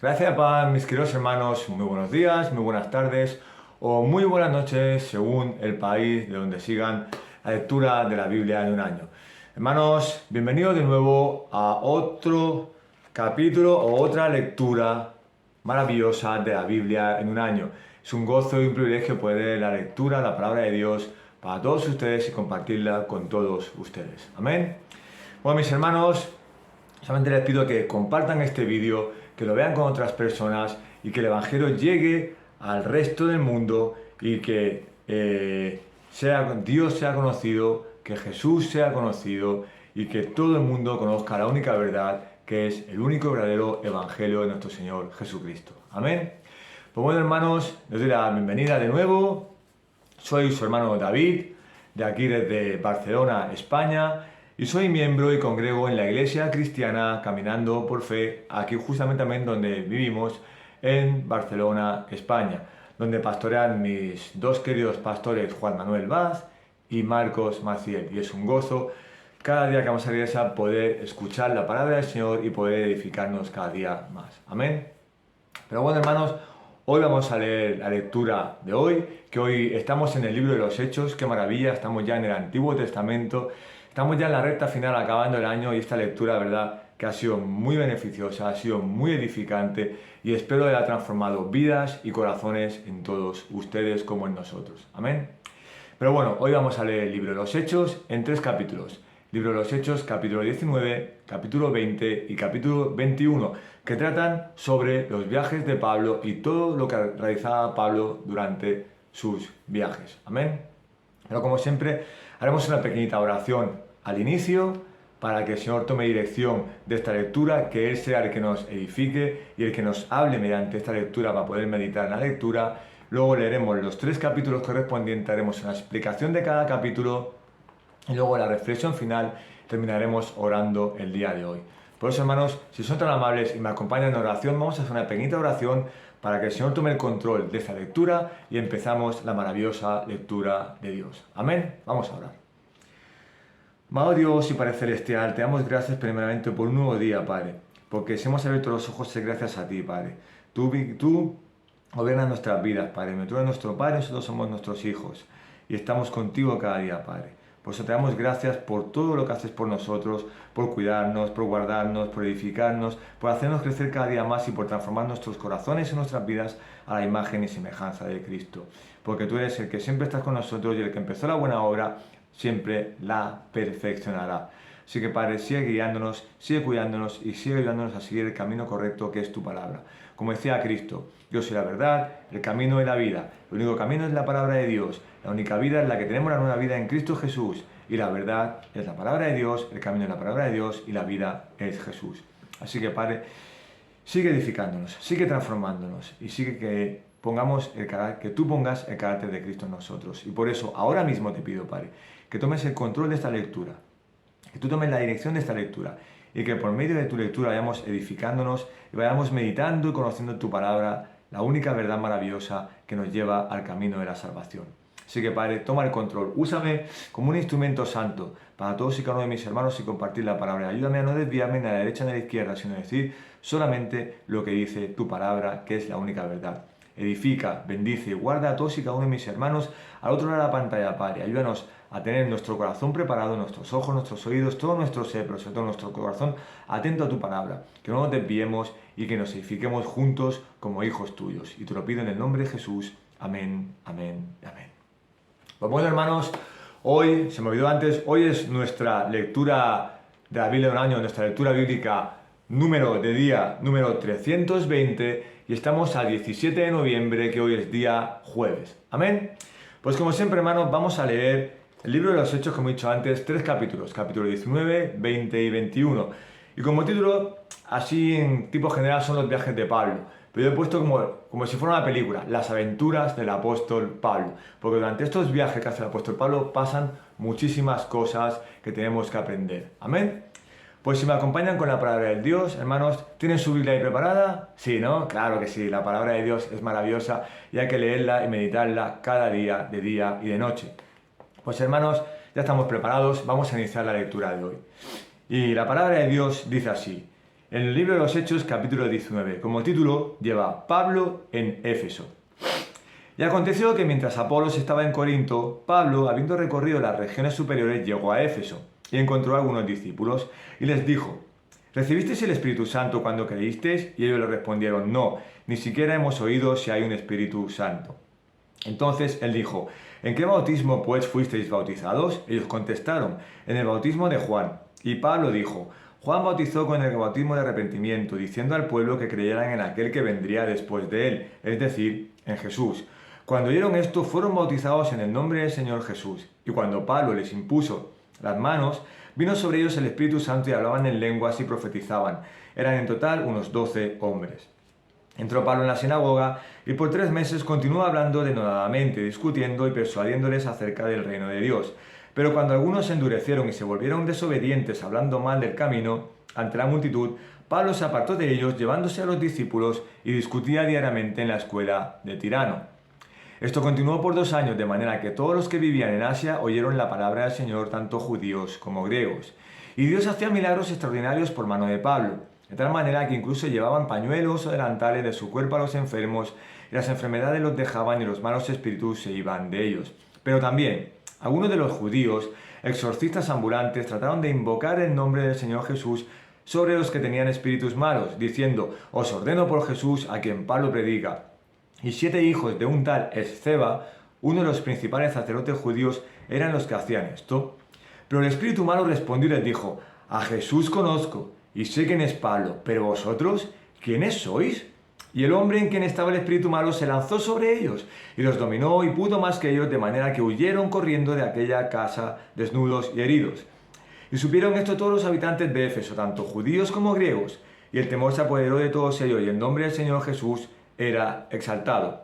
Gracias, paz, mis queridos hermanos, muy buenos días, muy buenas tardes o muy buenas noches según el país de donde sigan la lectura de la Biblia en un año. Hermanos, bienvenidos de nuevo a otro capítulo o otra lectura maravillosa de la Biblia en un año. Es un gozo y un privilegio poder leer la lectura, la palabra de Dios para todos ustedes y compartirla con todos ustedes. Amén. Bueno, mis hermanos, solamente les pido que compartan este vídeo, que lo vean con otras personas y que el Evangelio llegue al resto del mundo y que Dios sea conocido, que Jesús sea conocido y que todo el mundo conozca la única verdad, que es el único verdadero Evangelio de nuestro Señor Jesucristo. Amén. Pues bueno, hermanos, les doy la bienvenida de nuevo. Soy su hermano David, de aquí desde Barcelona, España, y soy miembro y congrego en la Iglesia Cristiana Caminando por Fe, aquí justamente también donde vivimos, en Barcelona, España, donde pastorean mis dos queridos pastores Juan Manuel Vaz y Marcos Maciel. Y es un gozo cada día que vamos a la iglesia poder escuchar la palabra del Señor y poder edificarnos cada día más. Amén. Pero bueno, hermanos, hoy vamos a leer la lectura de hoy, que hoy estamos en el libro de los Hechos. Qué maravilla, estamos ya en el Antiguo Testamento, estamos ya en la recta final, acabando el año, y esta lectura, verdad, que ha sido muy beneficiosa, ha sido muy edificante, y espero haya transformado vidas y corazones en todos ustedes como en nosotros. Amén. Pero bueno, hoy vamos a leer el libro de los Hechos en 3 capítulos. Libro de los Hechos, capítulo 19, capítulo 20 y capítulo 21, que tratan sobre los viajes de Pablo y todo lo que realizaba Pablo durante sus viajes. Amén. Pero como siempre, haremos una pequeñita oración al inicio para que el Señor tome dirección de esta lectura, que Él sea el que nos edifique y el que nos hable mediante esta lectura para poder meditar en la lectura. Luego leeremos los 3 capítulos correspondientes, haremos una explicación de cada capítulo y luego la reflexión final. Terminaremos orando el día de hoy. Por eso, hermanos, si son tan amables y me acompañan en oración, vamos a hacer una pequeñita oración para que el Señor tome el control de esta lectura y empezamos la maravillosa lectura de Dios. Amén. Vamos a orar. Amado Dios y Padre Celestial, te damos gracias primeramente por un nuevo día, Padre, porque si hemos abierto los ojos es gracias a ti, Padre. Tú gobiernas nuestras vidas, Padre. Tú eres nuestro Padre, nosotros somos nuestros hijos y estamos contigo cada día, Padre. Por eso te damos gracias por todo lo que haces por nosotros, por cuidarnos, por guardarnos, por edificarnos, por hacernos crecer cada día más y por transformar nuestros corazones y nuestras vidas a la imagen y semejanza de Cristo. Porque tú eres el que siempre estás con nosotros y el que empezó la buena obra siempre la perfeccionará. Así que, Padre, sigue guiándonos, sigue cuidándonos y sigue ayudándonos a seguir el camino correcto que es tu palabra. Como decía Cristo, yo soy la verdad, el camino y la vida. El único camino es la palabra de Dios. La única vida es la que tenemos, la nueva vida en Cristo Jesús. Y la verdad es la palabra de Dios, el camino es la palabra de Dios y la vida es Jesús. Así que, Padre, sigue edificándonos, sigue transformándonos y sigue que tú pongas el carácter de Cristo en nosotros. Y por eso, ahora mismo te pido, Padre, que tomes el control de esta lectura, que tú tomes la dirección de esta lectura y que por medio de tu lectura vayamos edificándonos y vayamos meditando y conociendo tu palabra, la única verdad maravillosa que nos lleva al camino de la salvación. Así que, Padre, toma el control, úsame como un instrumento santo para todos y cada uno de mis hermanos y compartir la palabra. Ayúdame a no desviarme ni a la derecha ni a la izquierda, sino a decir solamente lo que dice tu palabra, que es la única verdad. Edifica, bendice y guarda a todos y cada uno de mis hermanos al otro lado de la pantalla, Padre. Ayúdanos a tener nuestro corazón preparado, nuestros ojos, nuestros oídos, todo nuestro ser, pero sobre todo nuestro corazón atento a tu palabra. Que no nos desviemos y que nos edifiquemos juntos como hijos tuyos. Y te lo pido en el nombre de Jesús. Amén, amén, amén. Pues bueno, hermanos, hoy, se me olvidó antes, hoy es nuestra lectura de la Biblia de un año, nuestra lectura bíblica número 320 y estamos a 17 de noviembre, que hoy es día jueves. Amén. Pues como siempre, hermanos, vamos a leer el libro de los Hechos, como he dicho antes, 3 capítulos, capítulo 19, 20 y 21. Y como título, así en tipo general, son los viajes de Pablo. Pero yo he puesto como si fuera una película, las aventuras del apóstol Pablo. Porque durante estos viajes que hace el apóstol Pablo pasan muchísimas cosas que tenemos que aprender. Amén. Pues si me acompañan con la palabra de Dios, hermanos, ¿tienen su Biblia ahí preparada? Sí, ¿no? Claro que sí, la palabra de Dios es maravillosa y hay que leerla y meditarla cada día, de día y de noche. Pues hermanos, ya estamos preparados, vamos a iniciar la lectura de hoy. Y la palabra de Dios dice así: en el libro de los Hechos, capítulo 19. Como título lleva Pablo en Éfeso. Y aconteció que mientras Apolos estaba en Corinto, Pablo, habiendo recorrido las regiones superiores, llegó a Éfeso y encontró a algunos discípulos y les dijo: ¿Recibisteis el Espíritu Santo cuando creísteis? Y ellos le respondieron: no, ni siquiera hemos oído si hay un Espíritu Santo. Entonces él dijo: ¿en qué bautismo pues fuisteis bautizados? Ellos contestaron: en el bautismo de Juan. Y Pablo dijo: Juan bautizó con el bautismo de arrepentimiento, diciendo al pueblo que creyeran en aquel que vendría después de él, es decir, en Jesús. Cuando oyeron esto, fueron bautizados en el nombre del Señor Jesús. Y cuando Pablo les impuso las manos, vino sobre ellos el Espíritu Santo y hablaban en lenguas y profetizaban. Eran en total unos 12 hombres. Entró Pablo en la sinagoga y por 3 meses continuó hablando denodadamente, discutiendo y persuadiéndoles acerca del reino de Dios. Pero cuando algunos se endurecieron y se volvieron desobedientes hablando mal del camino ante la multitud, Pablo se apartó de ellos llevándose a los discípulos y discutía diariamente en la escuela de Tirano. Esto continuó por 2 años, de manera que todos los que vivían en Asia oyeron la palabra del Señor, tanto judíos como griegos. Y Dios hacía milagros extraordinarios por mano de Pablo, de tal manera que incluso llevaban pañuelos o delantales de su cuerpo a los enfermos, y las enfermedades los dejaban y los malos espíritus se iban de ellos. Pero también, algunos de los judíos, exorcistas ambulantes, trataron de invocar el nombre del Señor Jesús sobre los que tenían espíritus malos, diciendo: os ordeno por Jesús a quien Pablo predica. Y 7 hijos de un tal Esceva, uno de los principales sacerdotes judíos, eran los que hacían esto. Pero el espíritu malo respondió y les dijo: a Jesús conozco y sé quién es Pablo, pero vosotros, ¿quiénes sois? Y el hombre en quien estaba el espíritu malo se lanzó sobre ellos y los dominó y pudo más que ellos, de manera que huyeron corriendo de aquella casa desnudos y heridos. Y supieron esto todos los habitantes de Éfeso, tanto judíos como griegos, y el temor se apoderó de todos ellos, y el nombre del Señor Jesús era exaltado.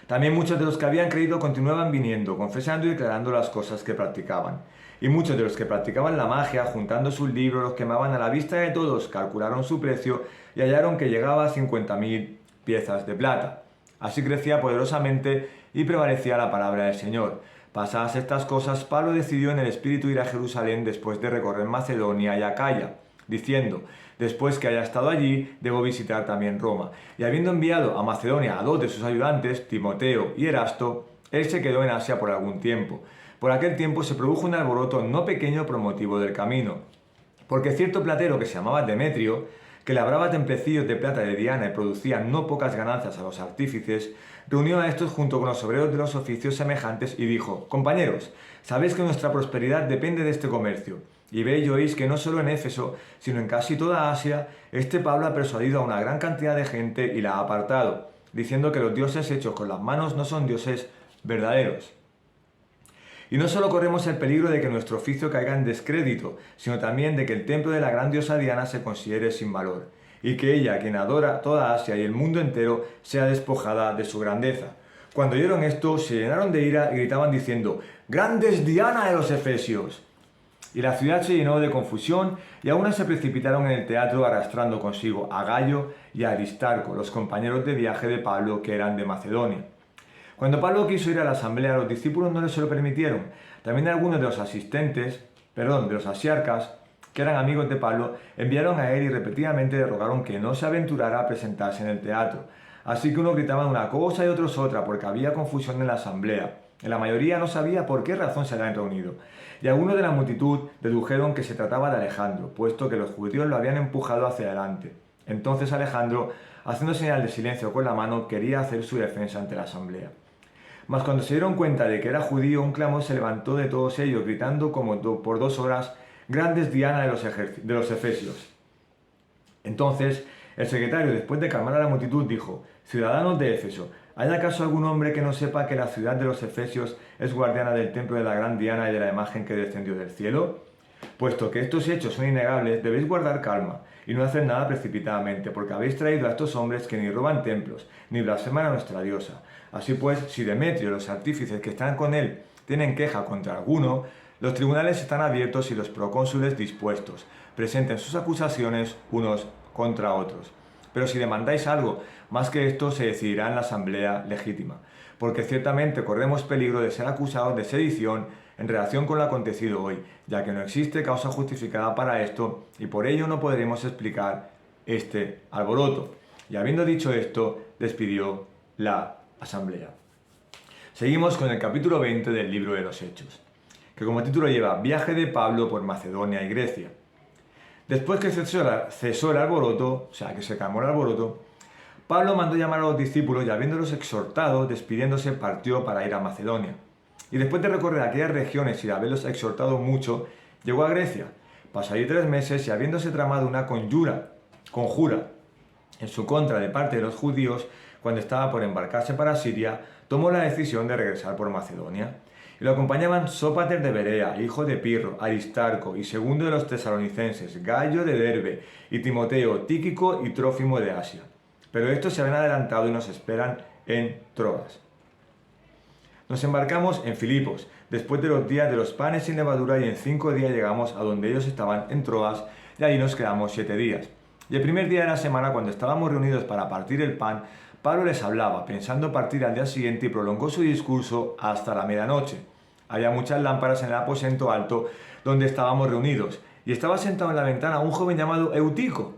También muchos de los que habían creído continuaban viniendo, confesando y declarando las cosas que practicaban. Y muchos de los que practicaban la magia, juntando sus libros, los quemaban a la vista de todos, calcularon su precio y hallaron que llegaba a 50.000 piezas de plata. Así crecía poderosamente y prevalecía la palabra del Señor. Pasadas estas cosas, Pablo decidió en el espíritu ir a Jerusalén después de recorrer Macedonia y Acaya, diciendo: después que haya estado allí, debo visitar también Roma. Y habiendo enviado a Macedonia a 2 de sus ayudantes, Timoteo y Erasto, él se quedó en Asia por algún tiempo. Por aquel tiempo se produjo un alboroto no pequeño por motivo del camino, porque cierto platero que se llamaba Demetrio, que labraba templecillos de plata de Diana y producía no pocas ganancias a los artífices, reunió a estos junto con los obreros de los oficios semejantes y dijo: compañeros, sabéis que nuestra prosperidad depende de este comercio. Y veis y oís que no solo en Éfeso, sino en casi toda Asia, este Pablo ha persuadido a una gran cantidad de gente y la ha apartado, diciendo que los dioses hechos con las manos no son dioses verdaderos. Y no solo corremos el peligro de que nuestro oficio caiga en descrédito, sino también de que el templo de la gran diosa Diana se considere sin valor, y que ella, quien adora toda Asia y el mundo entero, sea despojada de su grandeza. Cuando oyeron esto, se llenaron de ira y gritaban diciendo: ¡grande es Diana de los Efesios! Y la ciudad se llenó de confusión, y a una se precipitaron en el teatro arrastrando consigo a Gayo y a Aristarco, los compañeros de viaje de Pablo, que eran de Macedonia. Cuando Pablo quiso ir a la asamblea, los discípulos no se lo permitieron. También algunos de los de los asiarcas, que eran amigos de Pablo, enviaron a él y repetidamente le rogaron que no se aventurara a presentarse en el teatro. Así que unos gritaban una cosa y otros otra, porque había confusión en la asamblea. La mayoría no sabía por qué razón se habían reunido. Y algunos de la multitud dedujeron que se trataba de Alejandro, puesto que los judíos lo habían empujado hacia adelante. Entonces Alejandro, haciendo señal de silencio con la mano, quería hacer su defensa ante la asamblea. Mas cuando se dieron cuenta de que era judío, un clamor se levantó de todos ellos, gritando como por 2 horas: «¡Grande es Diana de los Efesios!». Entonces el secretario, después de calmar a la multitud, dijo: «Ciudadanos de Éfeso, ¿hay acaso algún hombre que no sepa que la ciudad de los Efesios es guardiana del templo de la gran Diana y de la imagen que descendió del cielo? Puesto que estos hechos son innegables, debéis guardar calma y no hacer nada precipitadamente, porque habéis traído a estos hombres que ni roban templos, ni blasfeman a nuestra diosa. Así pues, si Demetrio y los artífices que están con él tienen queja contra alguno, los tribunales están abiertos y los procónsules dispuestos. Presenten sus acusaciones unos contra otros. Pero si demandáis algo más que esto, se decidirá en la asamblea legítima, porque ciertamente corremos peligro de ser acusados de sedición en relación con lo acontecido hoy, ya que no existe causa justificada para esto y por ello no podremos explicar este alboroto. Y habiendo dicho esto, despidió la asamblea. Seguimos con el capítulo 20 del libro de los Hechos, que como título lleva Viaje de Pablo por Macedonia y Grecia. Después que cesó el alboroto, o sea que se calmó el alboroto, Pablo mandó llamar a los discípulos y habiéndolos exhortado, despidiéndose, partió para ir a Macedonia. Y después de recorrer aquellas regiones y de haberlos exhortado mucho, llegó a Grecia. Pasó allí 3 meses y habiéndose tramado una conjura en su contra de parte de los judíos, cuando estaba por embarcarse para Siria, tomó la decisión de regresar por Macedonia. Y lo acompañaban Sópater de Berea, hijo de Pirro, Aristarco y segundo de los tesalonicenses, Gallo de Derbe, y Timoteo, Tíquico y Trófimo de Asia. Pero estos se habían adelantado y nos esperan en Troas. Nos embarcamos en Filipos, después de los días de los panes sin levadura, y en 5 días llegamos a donde ellos estaban en Troas, y allí nos quedamos 7 días. Y el primer día de la semana, cuando estábamos reunidos para partir el pan, Pablo les hablaba, pensando partir al día siguiente, y prolongó su discurso hasta la medianoche. Había muchas lámparas en el aposento alto donde estábamos reunidos, y estaba sentado en la ventana un joven llamado Eutico.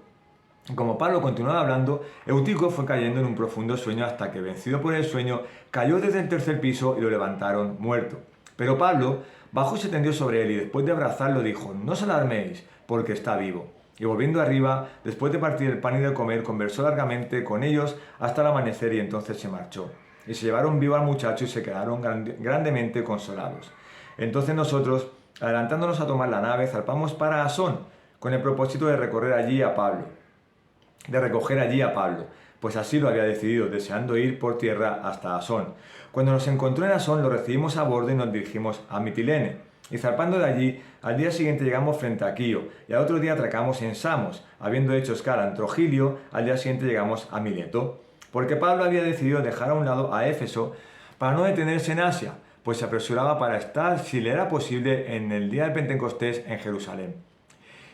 Como Pablo continuaba hablando, Eutico fue cayendo en un profundo sueño hasta que, vencido por el sueño, cayó desde el 3er piso y lo levantaron muerto. Pero Pablo bajó y se tendió sobre él y después de abrazarlo dijo: «No os alarméis, porque está vivo». Y volviendo arriba, después de partir el pan y de comer, conversó largamente con ellos hasta el amanecer y entonces se marchó. Y se llevaron vivo al muchacho y se quedaron grandemente consolados. Entonces nosotros, adelantándonos a tomar la nave, zarpamos para Asón, con el propósito de recoger allí a Pablo, pues así lo había decidido, deseando ir por tierra hasta Asón. Cuando nos encontró en Asón, lo recibimos a bordo y nos dirigimos a Mitilene. Y zarpando de allí, al día siguiente llegamos frente a Quío, y al otro día atracamos en Samos. Habiendo hecho escala en Trogilio, al día siguiente llegamos a Mileto, porque Pablo había decidido dejar a un lado a Éfeso para no detenerse en Asia, pues se apresuraba para estar, si le era posible, en el día del Pentecostés en Jerusalén.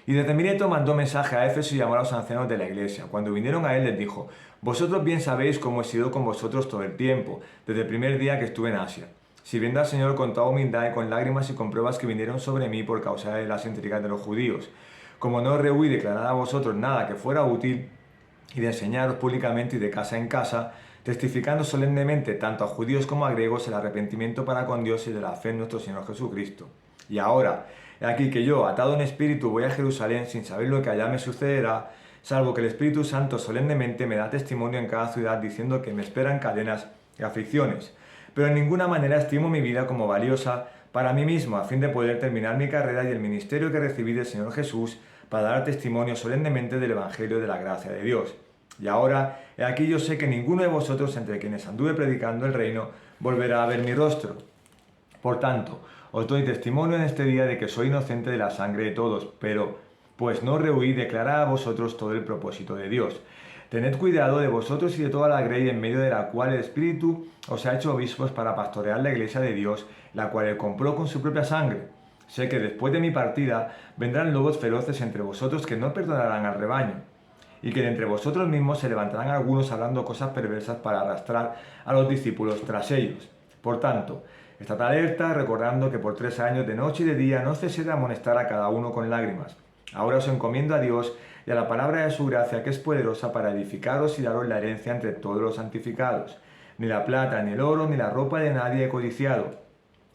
Y desde Mileto mandó mensaje a Éfeso y llamó a los ancianos de la iglesia. Cuando vinieron a él les dijo: «Vosotros bien sabéis cómo he sido con vosotros todo el tiempo, desde el primer día que estuve en Asia, sirviendo al Señor con toda humildad y con lágrimas y con pruebas que vinieron sobre mí por causa de las intrigas de los judíos. Como no rehuí declarar a vosotros nada que fuera útil, y de enseñaros públicamente y de casa en casa, testificando solemnemente tanto a judíos como a griegos el arrepentimiento para con Dios y de la fe en nuestro Señor Jesucristo. Y ahora, he aquí que yo, atado en espíritu, voy a Jerusalén sin saber lo que allá me sucederá, salvo que el Espíritu Santo solemnemente me da testimonio en cada ciudad diciendo que me esperan cadenas y aflicciones. Pero en ninguna manera estimo mi vida como valiosa para mí mismo, a fin de poder terminar mi carrera y el ministerio que recibí del Señor Jesús para dar testimonio solemnemente del Evangelio de la gracia de Dios. Y ahora, he aquí yo sé que ninguno de vosotros, entre quienes anduve predicando el reino, volverá a ver mi rostro. Por tanto, os doy testimonio en este día de que soy inocente de la sangre de todos, pero pues no rehuí declarar a vosotros todo el propósito de Dios. Tened cuidado de vosotros y de toda la grey en medio de la cual el Espíritu os ha hecho obispos para pastorear la iglesia de Dios, la cual él compró con su propia sangre. Sé que después de mi partida vendrán lobos feroces entre vosotros que no perdonarán al rebaño, y que de entre vosotros mismos se levantarán algunos hablando cosas perversas para arrastrar a los discípulos tras ellos. Por tanto, estad alerta, recordando que por 3 años de noche y de día no cesé de amonestar a cada uno con lágrimas. Ahora os encomiendo a Dios y a la palabra de su gracia, que es poderosa para edificaros y daros la herencia entre todos los santificados. Ni la plata, ni el oro, ni la ropa de nadie he codiciado.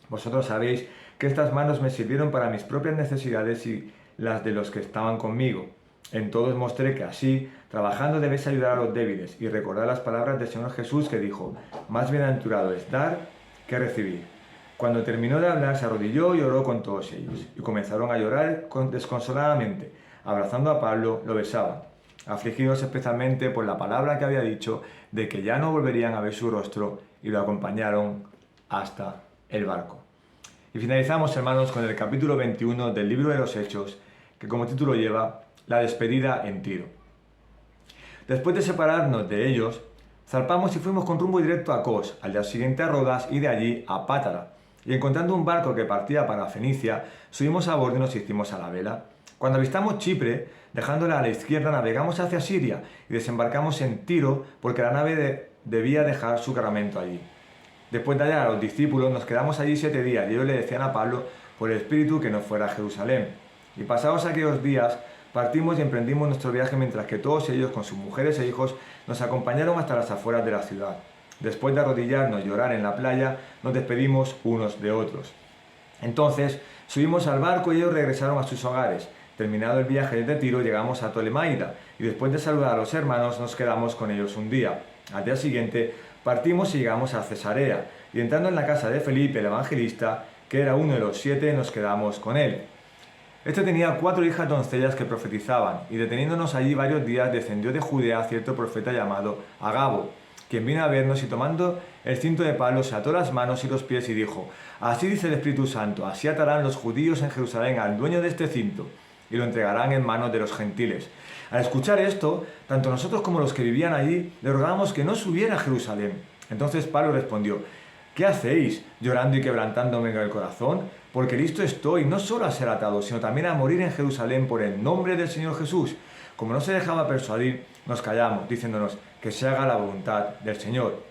Vosotros sabéis que estas manos me sirvieron para mis propias necesidades y las de los que estaban conmigo. En todos mostré que así, trabajando debéis ayudar a los débiles, y recordar las palabras del Señor Jesús que dijo: «Más bienaventurado es dar que recibir». Cuando terminó de hablar, se arrodilló y oró con todos ellos, y comenzaron a llorar desconsoladamente. Abrazando a Pablo, lo besaban, afligidos especialmente por la palabra que había dicho de que ya no volverían a ver su rostro, y lo acompañaron hasta el barco. Y finalizamos, hermanos, con el capítulo 21 del libro de los Hechos, que como título lleva La despedida en Tiro. Después de separarnos de ellos, zarpamos y fuimos con rumbo directo a Cos, al día siguiente a Rodas y de allí a Pátara. Y encontrando un barco que partía para Fenicia, subimos a bordo y nos hicimos a la vela. Cuando avistamos Chipre, dejándola a la izquierda, navegamos hacia Siria y desembarcamos en Tiro porque la nave debía dejar su cargamento allí. Después de hallar a los discípulos, nos quedamos allí 7 días y ellos le decían a Pablo por el Espíritu que nos fuera a Jerusalén. Y pasados aquellos días, partimos y emprendimos nuestro viaje mientras que todos ellos, con sus mujeres e hijos, nos acompañaron hasta las afueras de la ciudad. Después de arrodillarnos y llorar en la playa, nos despedimos unos de otros. Entonces subimos al barco y ellos regresaron a sus hogares. Terminado el viaje desde Tiro, llegamos a Tolemaida y después de saludar a los hermanos nos quedamos con ellos un día. Al día siguiente partimos y llegamos a Cesarea y entrando en la casa de Felipe el evangelista, que era uno de los 7, nos quedamos con él. Este tenía 4 hijas doncellas que profetizaban y deteniéndonos allí varios días descendió de Judea cierto profeta llamado Agabo, quien vino a vernos y tomando el cinto de Pablo se ató las manos y los pies y dijo: Así dice el Espíritu Santo, así atarán los judíos en Jerusalén al dueño de este cinto y lo entregarán en manos de los gentiles. Al escuchar esto, tanto nosotros como los que vivían allí le rogábamos que no subiera a Jerusalén. Entonces Pablo respondió: ¿Qué hacéis, llorando y quebrantándome en el corazón? Porque listo estoy, no solo a ser atado, sino también a morir en Jerusalén por el nombre del Señor Jesús. Como no se dejaba persuadir, nos callamos, diciéndonos que se haga la voluntad del Señor.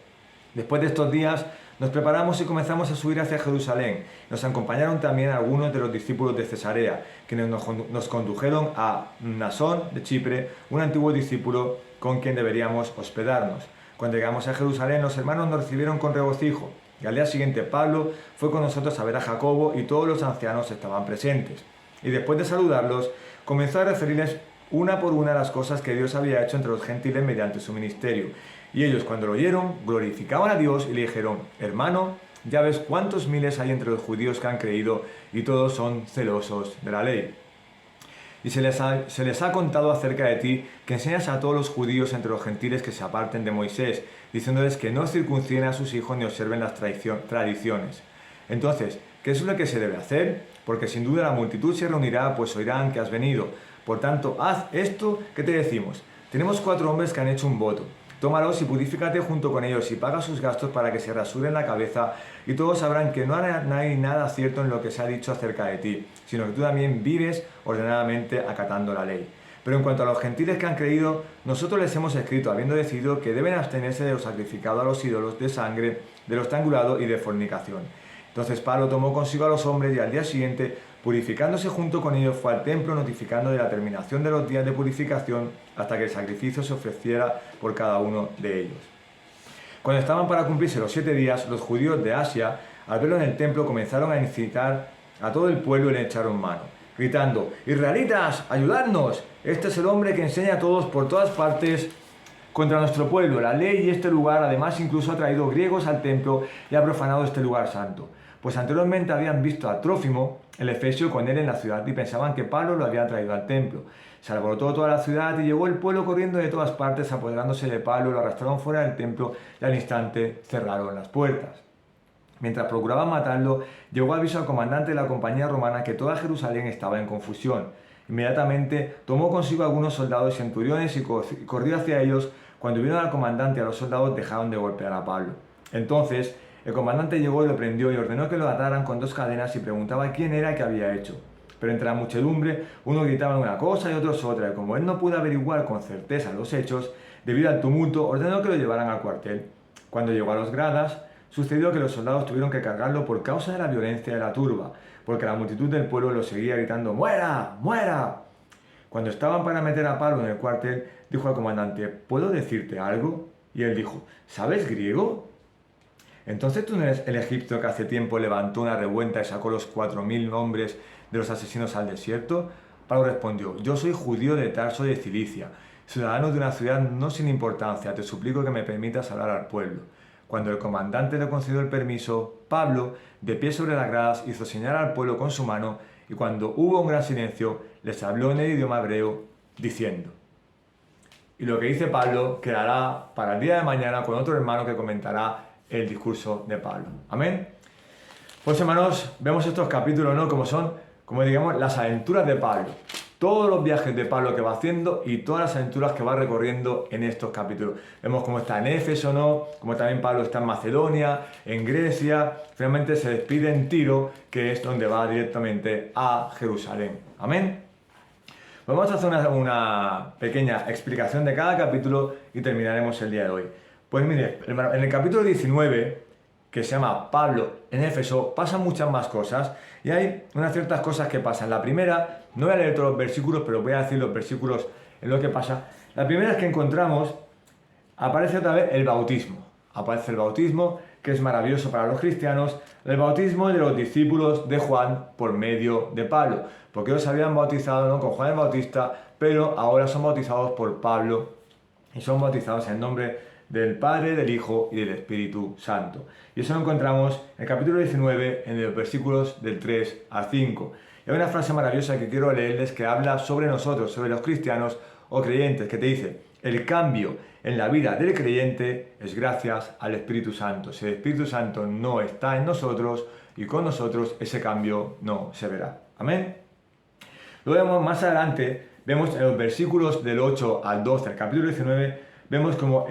Después de estos días, nos preparamos y comenzamos a subir hacia Jerusalén. Nos acompañaron también algunos de los discípulos de Cesarea, quienes nos condujeron a Mnasón de Chipre, un antiguo discípulo con quien deberíamos hospedarnos. Cuando llegamos a Jerusalén, los hermanos nos recibieron con regocijo. Y al día siguiente Pablo fue con nosotros a ver a Jacobo y todos los ancianos estaban presentes. Y después de saludarlos, comenzó a referirles una por una las cosas que Dios había hecho entre los gentiles mediante su ministerio. Y ellos, cuando lo oyeron, glorificaban a Dios y le dijeron: Hermano, ya ves cuántos miles hay entre los judíos que han creído y todos son celosos de la ley. Y se les ha contado acerca de ti que enseñas a todos los judíos entre los gentiles que se aparten de Moisés, diciéndoles que no circunciden a sus hijos ni observen las tradiciones. Entonces, ¿qué es lo que se debe hacer? Porque sin duda la multitud se reunirá, pues oirán que has venido. Por tanto, haz esto que te decimos. Tenemos 4 hombres que han hecho un voto. Tómalos y purifícate junto con ellos y paga sus gastos para que se rasuren la cabeza y todos sabrán que no hay nada cierto en lo que se ha dicho acerca de ti, sino que tú también vives ordenadamente acatando la ley. Pero en cuanto a los gentiles que han creído, nosotros les hemos escrito, habiendo decidido que deben abstenerse de lo sacrificado a los ídolos, de sangre, de lo estrangulado y de fornicación. Entonces Pablo tomó consigo a los hombres y al día siguiente, purificándose junto con ellos, fue al templo notificando de la terminación de los días de purificación hasta que el sacrificio se ofreciera por cada uno de ellos. Cuando estaban para cumplirse los 7 días, los judíos de Asia, al verlo en el templo, comenzaron a incitar a todo el pueblo y le echaron mano, gritando: ¡Israelitas, ayudadnos! Este es el hombre que enseña a todos por todas partes contra nuestro pueblo, la ley y este lugar. Además, incluso ha traído griegos al templo y ha profanado este lugar santo. Pues anteriormente habían visto a Trófimo, el efesio, con él en la ciudad y pensaban que Pablo lo había traído al templo. Se alborotó toda la ciudad y llegó el pueblo corriendo de todas partes, apoderándose de Pablo, lo arrastraron fuera del templo y al instante cerraron las puertas. Mientras procuraban matarlo, llegó aviso al comandante de la compañía romana que toda Jerusalén estaba en confusión. Inmediatamente tomó consigo algunos soldados y centuriones y corrió hacia ellos. Cuando vieron al comandante y a los soldados, dejaron de golpear a Pablo. Entonces el comandante llegó y lo prendió y ordenó que lo ataran con 2 cadenas y preguntaba quién era el que había hecho. Pero entre la muchedumbre, unos gritaban una cosa y otros otra, y como él no pudo averiguar con certeza los hechos, debido al tumulto, ordenó que lo llevaran al cuartel. Cuando llegó a los gradas, sucedió que los soldados tuvieron que cargarlo por causa de la violencia de la turba, porque la multitud del pueblo lo seguía gritando: ¡Muera! ¡Muera! Cuando estaban para meter a Pablo en el cuartel, dijo al comandante: ¿Puedo decirte algo? Y él dijo: ¿Sabes griego? ¿Entonces tú no eres el egipcio que hace tiempo levantó una revuelta y sacó los 4000 hombres de los asesinos al desierto? Pablo respondió: Yo soy judío de Tarso de Cilicia, ciudadano de una ciudad no sin importancia. Te suplico que me permitas hablar al pueblo. Cuando el comandante le concedió el permiso, Pablo, de pie sobre las gradas, hizo señal al pueblo con su mano y cuando hubo un gran silencio, les habló en el idioma hebreo, diciendo. Y lo que dice Pablo quedará para el día de mañana con otro hermano que comentará el discurso de Pablo. Amén. Pues hermanos, vemos estos capítulos, ¿no? Como son, como digamos, las aventuras de Pablo. Todos los viajes de Pablo que va haciendo y todas las aventuras que va recorriendo en estos capítulos. Vemos cómo está en Éfeso, ¿no? Como también Pablo está en Macedonia, en Grecia. Finalmente se despide en Tiro, que es donde va directamente a Jerusalén. Amén. Vamos a hacer una pequeña explicación de cada capítulo y terminaremos el día de hoy. Pues mire, hermano, en el capítulo 19 que se llama Pablo en Éfeso, pasan muchas más cosas y hay unas ciertas cosas que pasan. La primera, no voy a leer todos los versículos, pero voy a decir los versículos en lo que pasa. La primera es que encontramos, aparece otra vez el bautismo. Aparece el bautismo, que es maravilloso para los cristianos, el bautismo de los discípulos de Juan por medio de Pablo, porque ellos se habían bautizado, ¿no?, con Juan el Bautista, pero ahora son bautizados por Pablo y son bautizados en nombre del Padre, del Hijo y del Espíritu Santo. Y eso lo encontramos en el capítulo 19, en los versículos del 3 al 5. Y hay una frase maravillosa que quiero leerles que habla sobre nosotros, sobre los cristianos o creyentes, que te dice: el cambio en la vida del creyente es gracias al Espíritu Santo. Si el Espíritu Santo no está en nosotros y con nosotros, ese cambio no se verá. Amén. Luego vemos más adelante, vemos en los versículos del 8 al 12, el capítulo 19, vemos como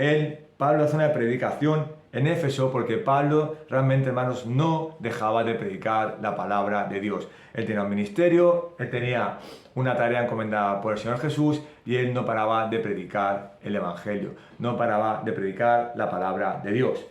Pablo hace una predicación en Éfeso, porque Pablo realmente, hermanos, no dejaba de predicar la palabra de Dios. Él tenía un ministerio, él tenía una tarea encomendada por el Señor Jesús y él no paraba de predicar el Evangelio, no paraba de predicar la palabra de Dios.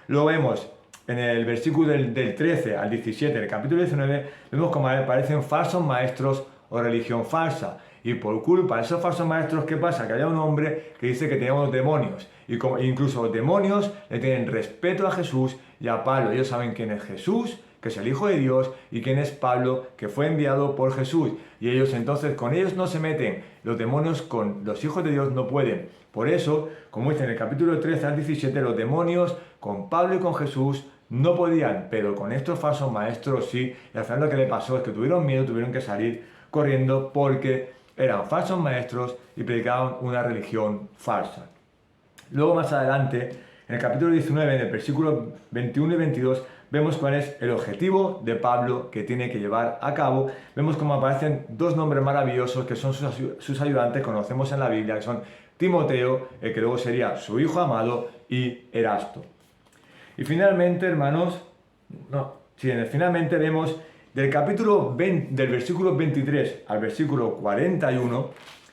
Luego vemos en el versículo del 13 al 17 del capítulo 19, vemos como aparecen falsos maestros o religión falsa. Y por culpa de esos falsos maestros, ¿qué pasa? Que había un hombre que dice que teníamos demonios. Y incluso los demonios le tienen respeto a Jesús y a Pablo. Ellos saben quién es Jesús, que es el Hijo de Dios, y quién es Pablo, que fue enviado por Jesús. Y ellos entonces, con ellos no se meten. Los demonios con los hijos de Dios no pueden. Por eso, como dice en el capítulo 13 al 17, los demonios con Pablo y con Jesús no podían, pero con estos falsos maestros sí. Y al final lo que le pasó es que tuvieron miedo, tuvieron que salir corriendo porque eran falsos maestros y predicaban una religión falsa. Luego más adelante, en el capítulo 19, en el versículo 21 y 22, vemos cuál es el objetivo de Pablo que tiene que llevar a cabo. Vemos cómo aparecen dos nombres maravillosos que son sus ayudantes, conocemos en la Biblia, que son Timoteo, el que luego sería su hijo amado, y Erasto. Y finalmente, hermanos, finalmente vemos del capítulo 20, del versículo 23 al versículo 41,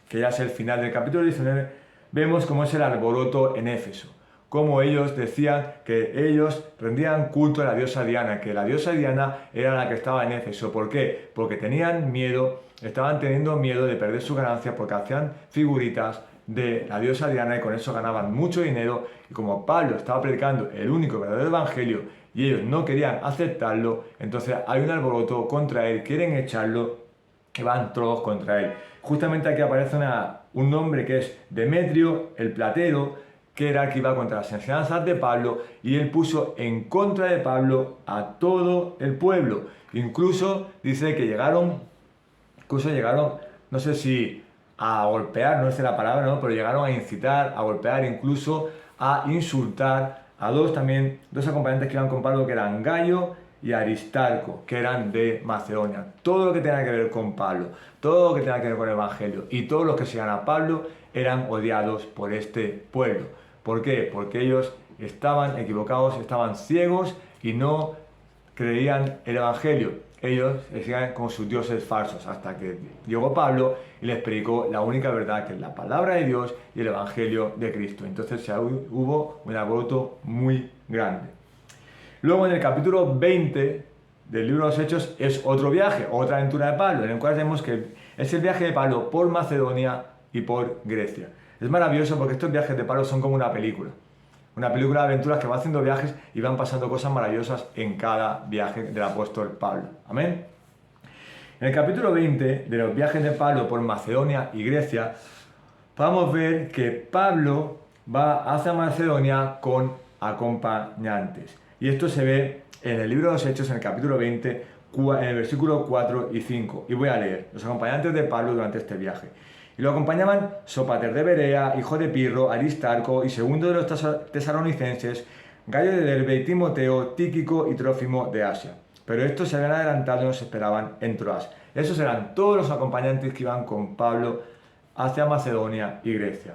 que ya es el final del capítulo 19, vemos cómo es el alboroto en Éfeso. Cómo ellos decían que ellos rendían culto a la diosa Diana, que la diosa Diana era la que estaba en Éfeso. ¿Por qué? Porque tenían miedo, estaban teniendo miedo de perder su ganancia porque hacían figuritas de la diosa Diana y con eso ganaban mucho dinero. Y como Pablo estaba predicando el único verdadero evangelio y ellos no querían aceptarlo, entonces hay un alboroto contra él, quieren echarlo y van todos contra él. Justamente aquí aparece un nombre que es Demetrio, el platero, que era el que iba contra las enseñanzas de Pablo, y él puso en contra de Pablo a todo el pueblo. Incluso dice que llegaron, no sé si a golpear, no sé la palabra, ¿no?, pero llegaron a incitar, a golpear, incluso a insultar a dos acompañantes que iban con Pablo, que eran Gayo y Aristarco, que eran de Macedonia. Todo lo que tenga que ver con Pablo, todo lo que tenga que ver con el Evangelio y todos los que sigan a Pablo eran odiados por este pueblo. ¿Por qué? Porque ellos estaban equivocados, estaban ciegos y no creían el Evangelio. Ellos seguían con sus dioses falsos, hasta que llegó Pablo y les predicó la única verdad, que es la palabra de Dios y el Evangelio de Cristo. Entonces hubo un alboroto muy grande. Luego en el capítulo 20 del libro de los Hechos es otro viaje, otra aventura de Pablo, en el cual vemos que es el viaje de Pablo por Macedonia y por Grecia. Es maravilloso porque estos viajes de Pablo son como una película de aventuras que va haciendo viajes y van pasando cosas maravillosas en cada viaje del apóstol Pablo. Amén. En el capítulo 20 de los viajes de Pablo por Macedonia y Grecia, podemos ver que Pablo va hacia Macedonia con acompañantes. Y esto se ve en el libro de los Hechos, en el capítulo 20, en el versículo 4 y 5. Y voy a leer los acompañantes de Pablo durante este viaje. Y lo acompañaban Sópater de Berea, hijo de Pirro, Aristarco y segundo de los tesalonicenses, Gayo de Derbe, Timoteo, Tíquico y Trófimo de Asia. Pero estos se habían adelantado y nos esperaban en Troas. Esos eran todos los acompañantes que iban con Pablo hacia Macedonia y Grecia.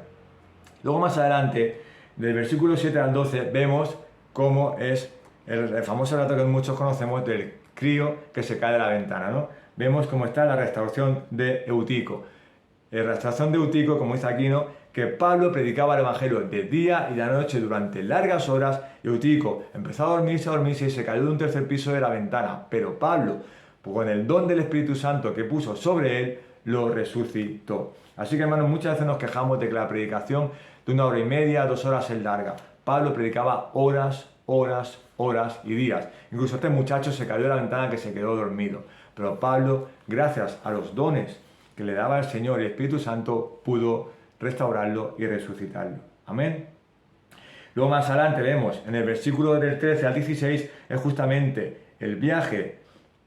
Luego más adelante, del versículo 7 al 12, vemos cómo es el famoso relato que muchos conocemos del crío que se cae de la ventana, ¿no? Vemos cómo está la restauración de Eutico. razón de Eutico, como dice aquí, ¿no?, que Pablo predicaba el Evangelio de día y de noche durante largas horas. Eutico empezó a dormirse y se cayó de un tercer piso de la ventana. Pero Pablo, pues con el don del Espíritu Santo que puso sobre él, lo resucitó. Así que, hermanos, muchas veces nos quejamos de que la predicación de 1 hora y media, 2 horas es larga. Pablo predicaba horas, horas, horas y días. Incluso este muchacho se cayó de la ventana que se quedó dormido. Pero Pablo, gracias a los dones que le daba el Señor y el Espíritu Santo, pudo restaurarlo y resucitarlo. Amén. Luego más adelante vemos en el versículo del 13 al 16 es justamente el viaje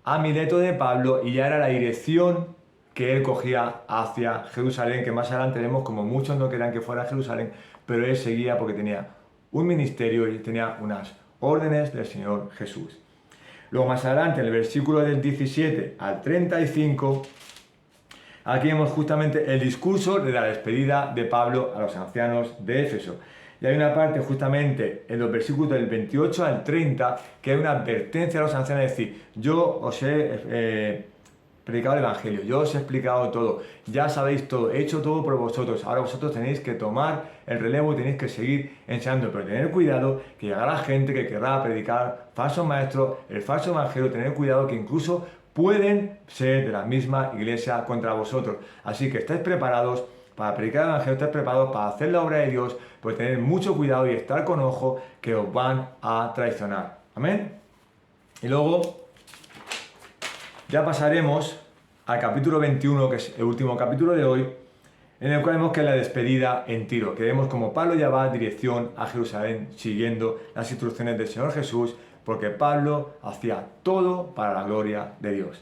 a Mileto de Pablo, y ya era la dirección que él cogía hacia Jerusalén, que más adelante vemos como muchos no querían que fuera a Jerusalén, pero él seguía porque tenía un ministerio y tenía unas órdenes del Señor Jesús. Luego más adelante, en el versículo del 17 al 35, aquí vemos justamente el discurso de la despedida de Pablo a los ancianos de Éfeso. Y hay una parte justamente en los versículos del 28 al 30 que hay una advertencia a los ancianos, es decir, yo os he predicado el Evangelio, yo os he explicado todo, ya sabéis todo, he hecho todo por vosotros, ahora vosotros tenéis que tomar el relevo y tenéis que seguir enseñando, pero tener cuidado que llegará gente que querrá predicar falsos maestros, el falso Evangelio, tener cuidado que incluso pueden ser de la misma iglesia contra vosotros. Así que estáis preparados para predicar el Evangelio, estáis preparados para hacer la obra de Dios, pues tener mucho cuidado y estar con ojo que os van a traicionar. Amén. Y luego ya pasaremos al capítulo 21, que es el último capítulo de hoy, en el cual vemos que es la despedida en Tiro, que vemos como Pablo ya va en dirección a Jerusalén siguiendo las instrucciones del Señor Jesús, porque Pablo hacía todo para la gloria de Dios.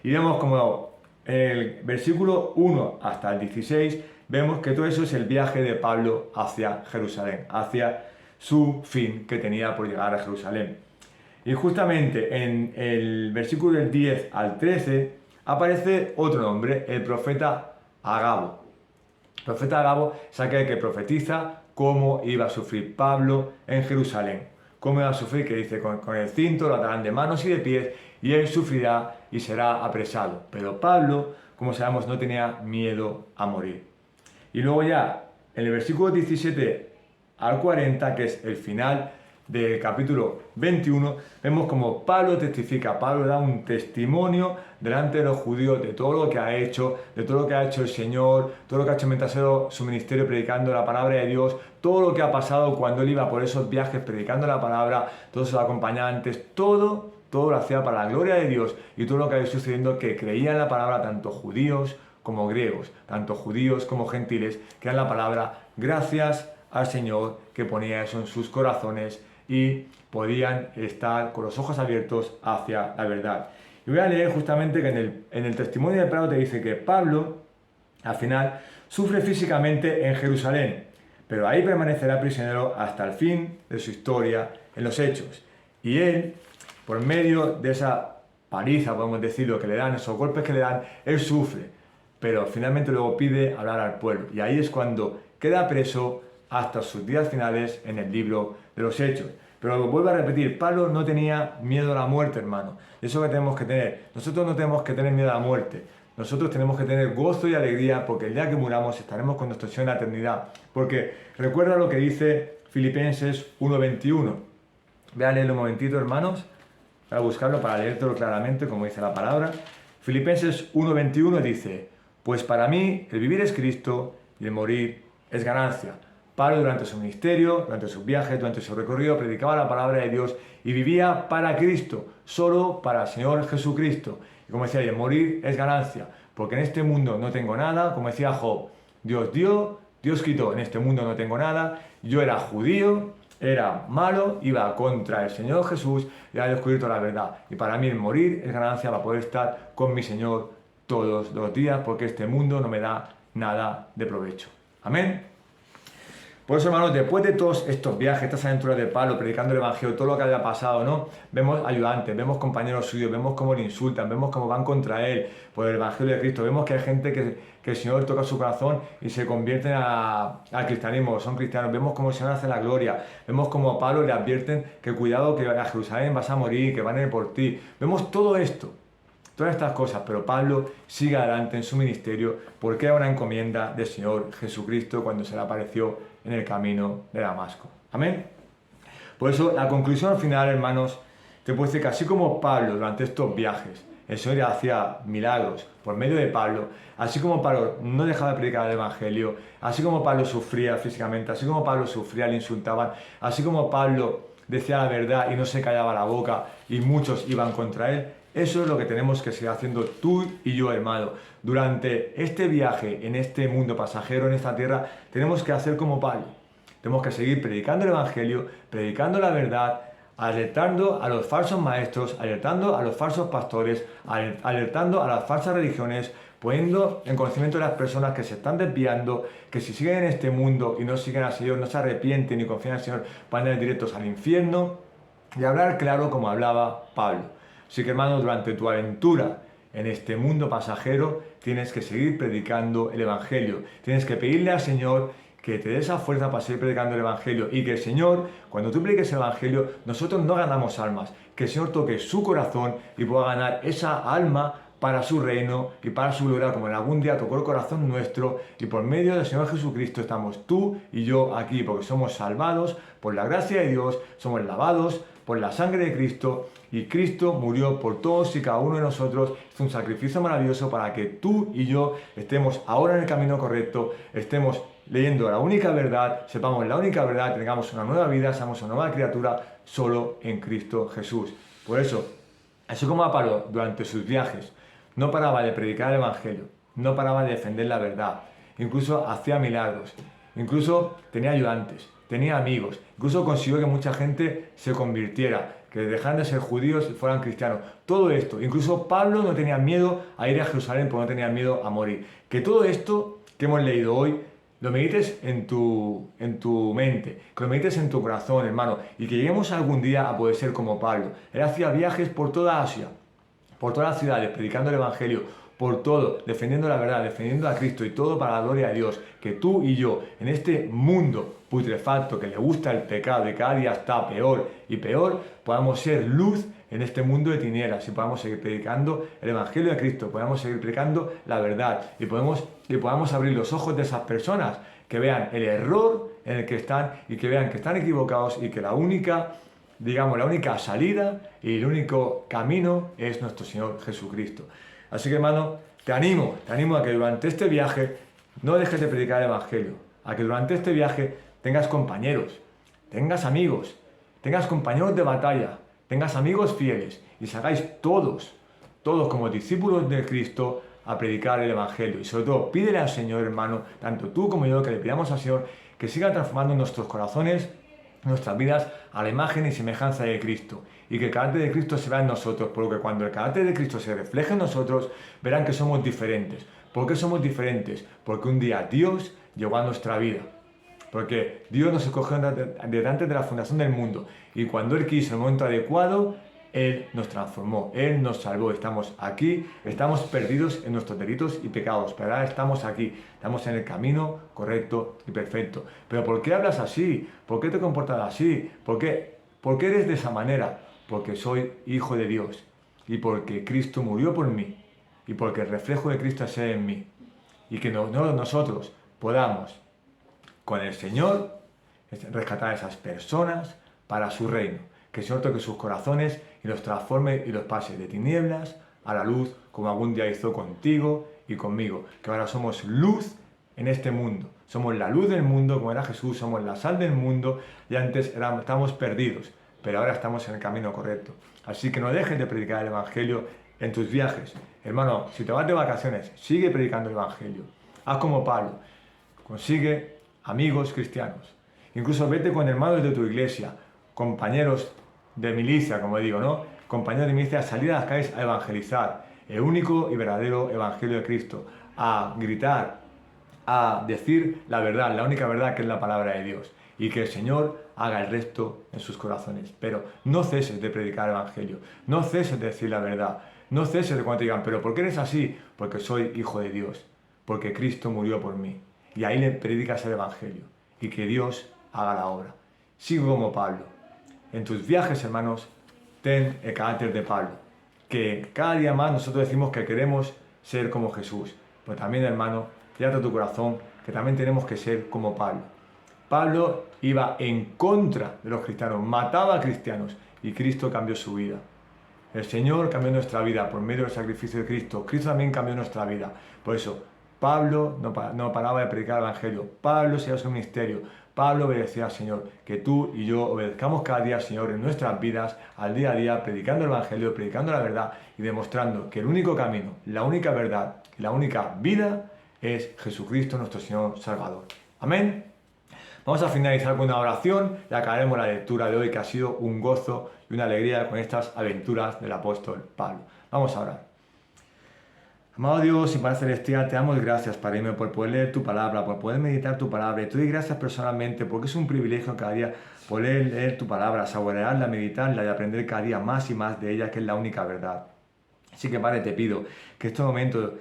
Y vemos como en el versículo 1 hasta el 16, vemos que todo eso es el viaje de Pablo hacia Jerusalén, hacia su fin que tenía por llegar a Jerusalén. Y justamente en el versículo del 10 al 13 aparece otro nombre, el profeta Agabo. El profeta Agabo es aquel que profetiza cómo iba a sufrir Pablo en Jerusalén. Cómo iba a sufrir, que dice, con el cinto lo atarán de manos y de pies, y él sufrirá y será apresado. Pero Pablo, como sabemos, no tenía miedo a morir. Y luego ya, en el versículo 17 al 40, que es el final del capítulo 21, vemos como Pablo testifica, Pablo da un testimonio delante de los judíos de todo lo que ha hecho, de todo lo que ha hecho el Señor, todo lo que ha hecho mientras ha sido su ministerio predicando la palabra de Dios, todo lo que ha pasado cuando él iba por esos viajes predicando la palabra, todos sus acompañantes, todo lo hacía para la gloria de Dios, y todo lo que ha ido sucediendo, que creían la palabra tanto judíos como griegos, tanto judíos como gentiles, creían la palabra gracias al Señor que ponía eso en sus corazones y podían estar con los ojos abiertos hacia la verdad. Y voy a leer justamente que en el testimonio de Pablo te dice que Pablo, al final, sufre físicamente en Jerusalén, pero ahí permanecerá prisionero hasta el fin de su historia en los Hechos. Y él, por medio de esa paliza, podemos decirlo, que le dan, esos golpes que le dan, él sufre, pero finalmente luego pide hablar al pueblo. Y ahí es cuando queda preso hasta sus días finales en el libro de los Hechos. Pero vuelvo a repetir, Pablo no tenía miedo a la muerte, hermano. Eso que tenemos que tener. Nosotros no tenemos que tener miedo a la muerte. Nosotros tenemos que tener gozo y alegría, porque el día que muramos estaremos con nuestro Señor en la eternidad. Porque recuerda lo que dice Filipenses 1:21. Voy a leerlo un momentito, hermanos. Voy a buscarlo para leértelo claramente, como dice la palabra. Filipenses 1:21 dice: pues para mí el vivir es Cristo y el morir es ganancia. Pablo, durante su ministerio, durante sus viajes, durante su recorrido, predicaba la palabra de Dios y vivía para Cristo, solo para el Señor Jesucristo. Y como decía, el morir es ganancia, porque en este mundo no tengo nada, como decía Job, Dios dio, Dios quitó, en este mundo no tengo nada, yo era judío, era malo, iba contra el Señor Jesús y había descubierto la verdad. Y para mí el morir es ganancia para poder estar con mi Señor todos los días, porque este mundo no me da nada de provecho. Amén. Por eso, hermanos, después de todos estos viajes, estas aventuras de Pablo, predicando el Evangelio, todo lo que había pasado, ¿no? Vemos ayudantes, vemos compañeros suyos, vemos cómo le insultan, vemos cómo van contra él por el Evangelio de Cristo, vemos que hay gente que el Señor toca su corazón y se convierten al cristianismo, son cristianos, vemos cómo el Señor hace la gloria, vemos cómo a Pablo le advierten que cuidado, que a Jerusalén vas a morir, que van a ir por ti. Vemos todo esto. todas estas cosas, pero Pablo sigue adelante en su ministerio porque era una encomienda del Señor Jesucristo cuando se le apareció en el camino de Damasco. Amén. Por eso, la conclusión al final, hermanos, te puedo decir que así como Pablo durante estos viajes, el Señor hacía milagros por medio de Pablo, así como Pablo no dejaba de predicar el Evangelio, así como Pablo sufría físicamente, así como Pablo sufría, le insultaban, así como Pablo decía la verdad y no se callaba la boca y muchos iban contra él, eso es lo que tenemos que seguir haciendo tú y yo, hermano. Durante este viaje, en este mundo pasajero, en esta tierra, tenemos que hacer como Pablo. Tenemos que seguir predicando el Evangelio, predicando la verdad, alertando a los falsos maestros, alertando a los falsos pastores, alertando a las falsas religiones, poniendo en conocimiento de las personas que se están desviando, que si siguen en este mundo y no siguen al Señor, no se arrepienten ni confían en el Señor, van a ir directos al infierno, y hablar claro como hablaba Pablo. Así que, hermano, durante tu aventura en este mundo pasajero, tienes que seguir predicando el Evangelio. Tienes que pedirle al Señor que te dé esa fuerza para seguir predicando el Evangelio y que el Señor, cuando tú prediques el Evangelio, nosotros no ganamos almas, que el Señor toque su corazón y pueda ganar esa alma para su reino y para su gloria, como en algún día tocó el corazón nuestro, y por medio del Señor Jesucristo estamos tú y yo aquí, porque somos salvados por la gracia de Dios, somos lavados por la sangre de Cristo, y Cristo murió por todos y cada uno de nosotros. Es un sacrificio maravilloso para que tú y yo estemos ahora en el camino correcto, estemos leyendo la única verdad, sepamos la única verdad, tengamos una nueva vida, seamos una nueva criatura solo en Cristo Jesús. Por eso, así como Pablo durante sus viajes no paraba de predicar el Evangelio, no paraba de defender la verdad, incluso hacía milagros, incluso tenía ayudantes, tenía amigos, incluso consiguió que mucha gente se convirtiera, que dejaran de ser judíos y fueran cristianos. Todo esto, incluso Pablo no tenía miedo a ir a Jerusalén porque no tenía miedo a morir. Que todo esto que hemos leído hoy lo medites en tu mente, que lo medites en tu corazón, hermano, y que lleguemos algún día a poder ser como Pablo. Él hacía viajes por toda Asia, por todas las ciudades, predicando el Evangelio, por todo, defendiendo la verdad, defendiendo a Cristo, y todo para la gloria de Dios. Que tú y yo, en este mundo putrefacto que le gusta el pecado y cada día está peor y peor, podamos ser luz en este mundo de tinieblas y podamos seguir predicando el Evangelio de Cristo, podamos seguir predicando la verdad y podamos abrir los ojos de esas personas, que vean el error en el que están y que vean que están equivocados y que la única salida y el único camino es nuestro Señor Jesucristo. Así que, hermano, te animo a que durante este viaje no dejes de predicar el Evangelio, a que durante este viaje tengas compañeros, tengas amigos, tengas compañeros de batalla, tengas amigos fieles y salgáis todos como discípulos de Cristo a predicar el Evangelio. Y sobre todo, pídele al Señor, hermano, tanto tú como yo, que le pidamos al Señor que siga transformando nuestros corazones, nuestras vidas a la imagen y semejanza de Cristo, y que el carácter de Cristo se vea en nosotros, porque cuando el carácter de Cristo se refleje en nosotros, verán que somos diferentes. ¿Por qué somos diferentes? Porque un día Dios llegó a nuestra vida, porque Dios nos escogió desde antes de la fundación del mundo, y cuando Él quiso, en el momento adecuado, Él nos transformó, Él nos salvó. Estamos aquí, estamos perdidos en nuestros delitos y pecados, pero ahora estamos aquí, estamos en el camino correcto y perfecto. ¿Pero por qué hablas así? ¿Por qué te comportas así? ¿Por qué eres de esa manera? Porque soy hijo de Dios y porque Cristo murió por mí y porque el reflejo de Cristo es en mí, y que nosotros podamos con el Señor rescatar a esas personas para su reino. Que el Señor toque sus corazones y los transforme y los pase de tinieblas a la luz, como algún día hizo contigo y conmigo. Que ahora somos luz en este mundo. Somos la luz del mundo, como era Jesús, somos la sal del mundo, y antes estábamos perdidos, pero ahora estamos en el camino correcto. Así que no dejes de predicar el Evangelio en tus viajes. Hermano, si te vas de vacaciones, sigue predicando el Evangelio. Haz como Pablo, consigue amigos cristianos. Incluso vete con hermanos de tu iglesia, compañeros de milicia, como digo, ¿no? Compañeros de milicia, a salir a las calles a evangelizar el único y verdadero Evangelio de Cristo, a gritar, a decir la verdad, la única verdad, que es la palabra de Dios, y que el Señor haga el resto en sus corazones. Pero no ceses de predicar el Evangelio, no ceses de decir la verdad, no ceses de cuando te digan, pero ¿por qué eres así? Porque soy hijo de Dios, porque Cristo murió por mí, y ahí le predicas el Evangelio, y que Dios haga la obra. Sigo como Pablo. En tus viajes, hermanos, ten el carácter de Pablo, que cada día más nosotros decimos que queremos ser como Jesús. Pero también, hermano, fíjate tu corazón que también tenemos que ser como Pablo. Pablo iba en contra de los cristianos, mataba a cristianos y Cristo cambió su vida. El Señor cambió nuestra vida por medio del sacrificio de Cristo. Cristo también cambió nuestra vida. Por eso, Pablo no paraba de predicar el Evangelio. Pablo seguía su ministerio. Pablo obedecía al Señor. Que tú y yo obedezcamos cada día al Señor en nuestras vidas, al día a día, predicando el Evangelio, predicando la verdad y demostrando que el único camino, la única verdad y la única vida es Jesucristo nuestro Señor Salvador. Amén. Vamos a finalizar con una oración y acabaremos la lectura de hoy, que ha sido un gozo y una alegría con estas aventuras del apóstol Pablo. Vamos a orar. Amado Dios y Padre Celestial, te damos gracias, Padre mío, por poder leer tu palabra, por poder meditar tu palabra. Y te doy gracias personalmente porque es un privilegio cada día poder leer tu palabra, saborearla, meditarla y aprender cada día más y más de ella, que es la única verdad. Así que, Padre, te pido que este momento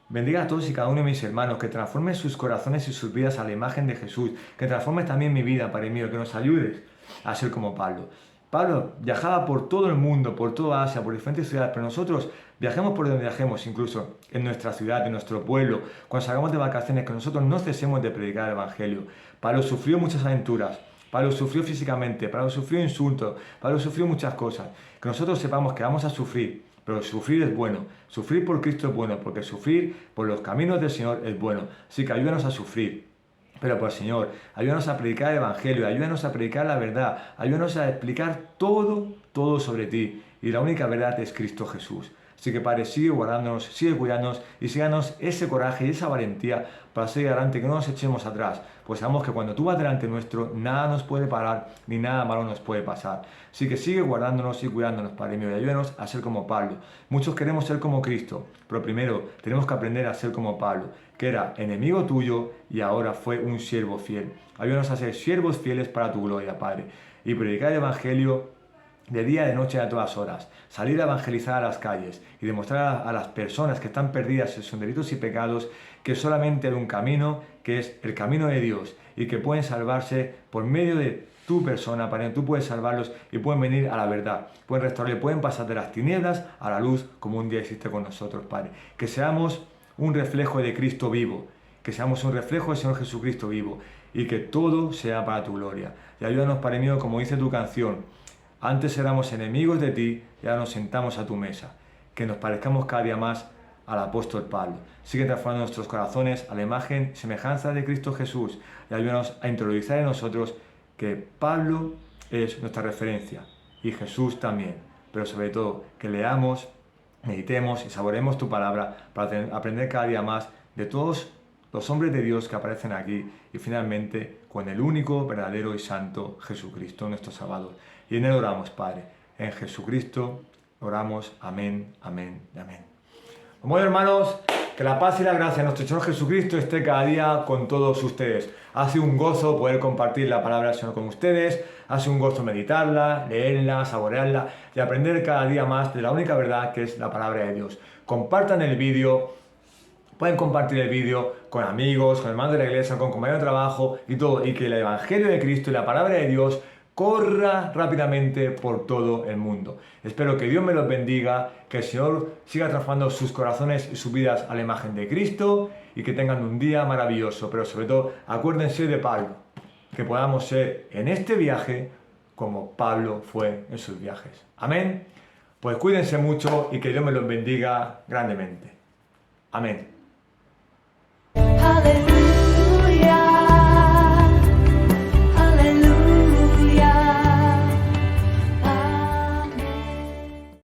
bendiga a todos y cada uno de mis hermanos, que transforme sus corazones y sus vidas a la imagen de Jesús, que transforme también mi vida, Padre mío, que nos ayudes a ser como Pablo. Pablo viajaba por todo el mundo, por toda Asia, por diferentes ciudades, pero nosotros viajemos por donde viajemos, incluso en nuestra ciudad, en nuestro pueblo, cuando salgamos de vacaciones, que nosotros no cesemos de predicar el Evangelio. Pablo sufrió muchas aventuras, Pablo sufrió físicamente, Pablo sufrió insultos, Pablo sufrió muchas cosas. Que nosotros sepamos que vamos a sufrir, pero sufrir es bueno, sufrir por Cristo es bueno, porque sufrir por los caminos del Señor es bueno. Así que ayúdanos a sufrir, pero por el Señor, ayúdanos a predicar el Evangelio, ayúdanos a predicar la verdad, ayúdanos a explicar todo sobre ti. Y la única verdad es Cristo Jesús. Así que, Padre, sigue guardándonos, sigue cuidándonos y síganos ese coraje y esa valentía para seguir adelante, que no nos echemos atrás. Pues sabemos que cuando tú vas delante nuestro, nada nos puede parar, ni nada malo nos puede pasar. Así que sigue guardándonos y cuidándonos, Padre mío, y ayúdanos a ser como Pablo. Muchos queremos ser como Cristo, pero primero tenemos que aprender a ser como Pablo, que era enemigo tuyo y ahora fue un siervo fiel. Ayúdanos a ser siervos fieles para tu gloria, Padre, y predicar el Evangelio de día, de noche, a todas horas. Salir a evangelizar a las calles y demostrar a las personas que están perdidas en sus delitos y pecados que solamente hay un camino, que es el camino de Dios, y que pueden salvarse por medio de tu persona, Padre. Tú puedes salvarlos y pueden venir a la verdad, pueden restaurarle, pueden pasar de las tinieblas a la luz, como un día hiciste con nosotros, Padre. Que seamos un reflejo de Cristo vivo, que seamos un reflejo del Señor Jesucristo vivo, y que todo sea para tu gloria. Y ayúdanos, Padre mío, como dice tu canción: antes éramos enemigos de ti y ahora nos sentamos a tu mesa. Que nos parezcamos cada día más al apóstol Pablo. Sigue transformando nuestros corazones a la imagen y semejanza de Cristo Jesús y ayúdanos a interiorizar en nosotros que Pablo es nuestra referencia y Jesús también. Pero sobre todo, que leamos, meditemos y saboreemos tu palabra para aprender cada día más de todos los hombres de Dios que aparecen aquí y finalmente con el único, verdadero y santo Jesucristo, nuestro Salvador. Y en Él oramos, Padre. En Jesucristo oramos. Amén, amén y amén. Bueno, hermanos, que la paz y la gracia de nuestro Señor Jesucristo esté cada día con todos ustedes. Ha sido un gozo poder compartir la palabra del Señor con ustedes. Ha sido un gozo meditarla, leerla, saborearla y aprender cada día más de la única verdad que es la palabra de Dios. Compartan el vídeo. Pueden compartir el vídeo con amigos, con hermanos de la iglesia, con compañeros de trabajo y todo. Y que el Evangelio de Cristo y la palabra de Dios corra rápidamente por todo el mundo. Espero que Dios me los bendiga, que el Señor siga transformando sus corazones y sus vidas a la imagen de Cristo y que tengan un día maravilloso. Pero sobre todo, acuérdense de Pablo, que podamos ser en este viaje como Pablo fue en sus viajes. Amén. Pues cuídense mucho y que Dios me los bendiga grandemente. Amén. Hallelujah.